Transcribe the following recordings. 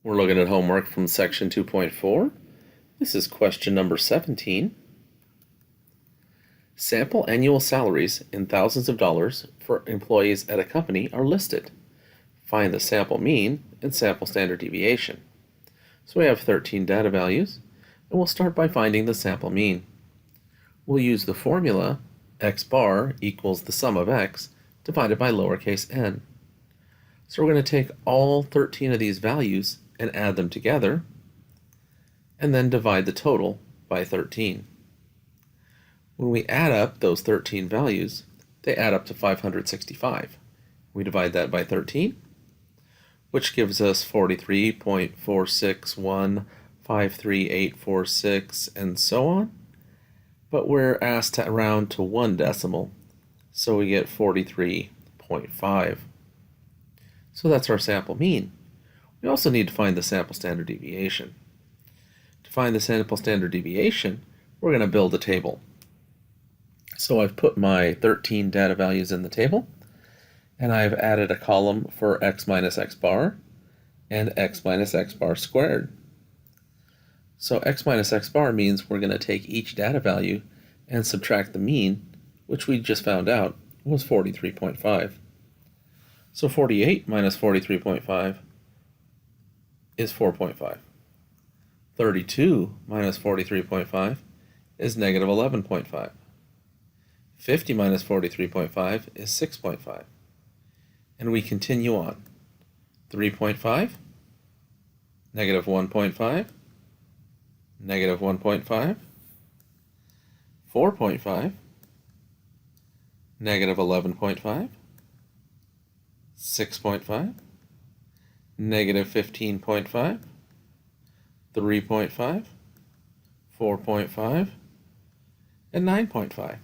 We're looking at homework from section 2.4. This is question number 17. Sample annual salaries in thousands of dollars for employees at a company are listed. Find the sample mean and sample standard deviation. So we have 13 data values, and we'll start by finding the sample mean. We'll use the formula x bar equals the sum of x divided by lowercase n. So we're going to take all 13 of these values and add them together, and then divide the total by 13. When we add up those 13 values, they add up to 565. We divide that by 13, which gives us 43.46153.846, and so on. But we're asked to round to one decimal, so we get 43.5. So that's our sample mean. We also need to find the sample standard deviation. To find the sample standard deviation, we're going to build a table. So I've put my 13 data values in the table, and I've added a column for x minus x bar and x minus x bar squared. So x minus x bar means we're going to take each data value and subtract the mean, which we just found out was 43.5. So 48 minus 43.5 is 4.5. 32 minus 43.5 is negative 11.5. 50 minus 43.5 is 6.5. And we continue on. 3.5, negative 1.5, negative 1.5, 4.5, negative 11.5, 6.5, negative 15.5, 3.5, 4.5, and 9.5.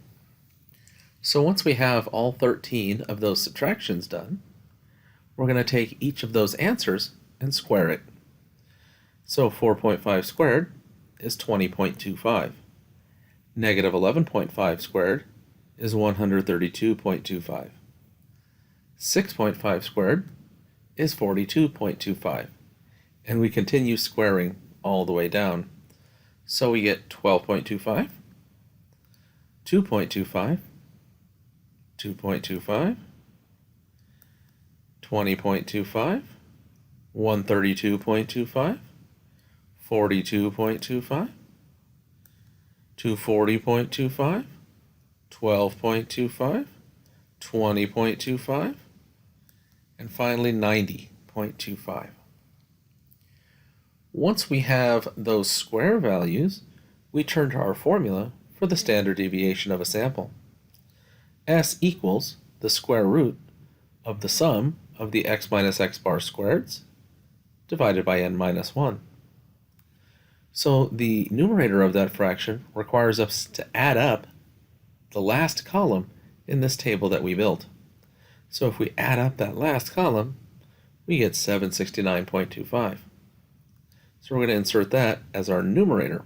So once we have all 13 of those subtractions done, we're going to take each of those answers and square it. So 4.5 squared is 20.25. Negative 11.5 squared is 132.25. 6.5 squared is 42.25. And we continue squaring all the way down. So we get 12.25, 2.25, 2.25, 20.25, 132.25, 42.25, 240.25, 12.25, 20.25, and finally 90.25. Once we have those square values, we turn to our formula for the standard deviation of a sample. S equals the square root of the sum of the x minus x bar squareds divided by n minus 1. So the numerator of that fraction requires us to add up the last column in this table that we built. So if we add up that last column, we get 769.25. So we're going to insert that as our numerator.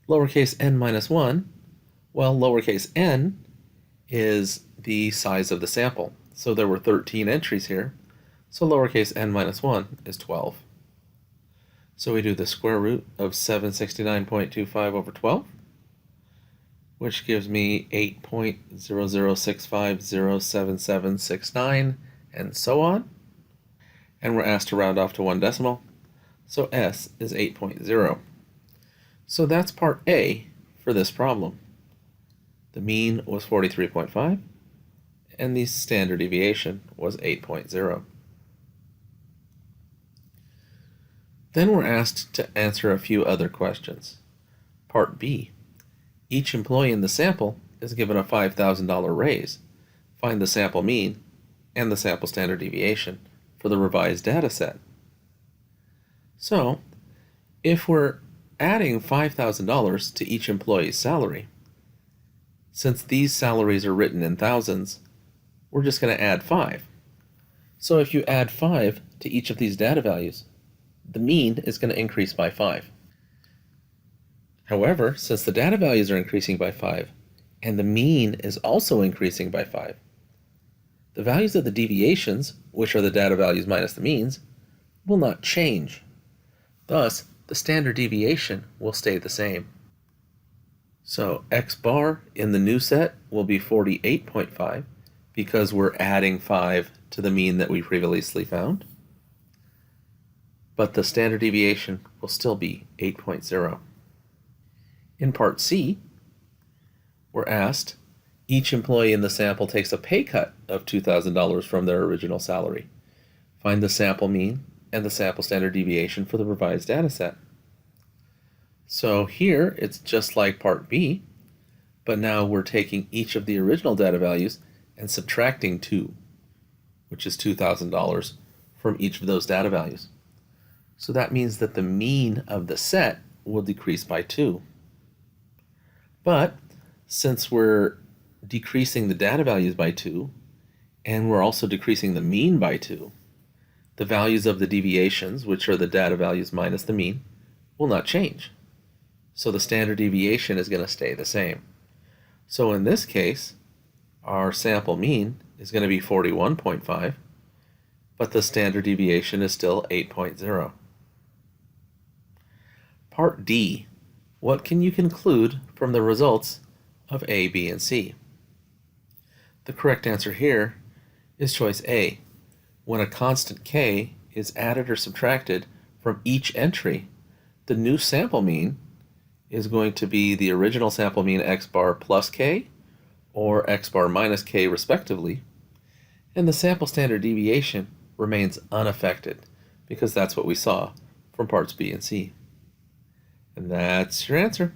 Lowercase n minus 1, well, lowercase n is the size of the sample. So there were 13 entries here, so lowercase n minus 1 is 12. So we do the square root of 769.25 over 12, which gives me 8.0065077769, and so on. And we're asked to round off to one decimal, so S is 8.0. So that's part A for this problem. The mean was 43.5, and the standard deviation was 8.0. Then we're asked to answer a few other questions. Part B. Each employee in the sample is given a $5,000 raise. Find the sample mean and the sample standard deviation for the revised data set. So, if we're adding $5,000 to each employee's salary, since these salaries are written in thousands, we're just going to add 5. So if you add 5 to each of these data values, the mean is going to increase by 5. However, since the data values are increasing by 5, and the mean is also increasing by 5, the values of the deviations, which are the data values minus the means, will not change. Thus, the standard deviation will stay the same. So x bar in the new set will be 48.5 because we're adding 5 to the mean that we previously found. But the standard deviation will still be 8.0. In part C, we're asked, each employee in the sample takes a pay cut of $2,000 from their original salary. Find the sample mean and the sample standard deviation for the revised data set. So here it's just like part B, but now we're taking each of the original data values and subtracting 2, which is $2,000 from each of those data values. So that means that the mean of the set will decrease by 2. But since we're decreasing the data values by 2, and we're also decreasing the mean by 2, the values of the deviations, which are the data values minus the mean, will not change. So the standard deviation is going to stay the same. So in this case, our sample mean is going to be 41.5, but the standard deviation is still 8.0. Part D, what can you conclude from the results of A, B, and C? The correct answer here is choice A. When a constant k is added or subtracted from each entry, the new sample mean is going to be the original sample mean x bar plus k or x bar minus k respectively, and the sample standard deviation remains unaffected because that's what we saw from parts B and C. And that's your answer.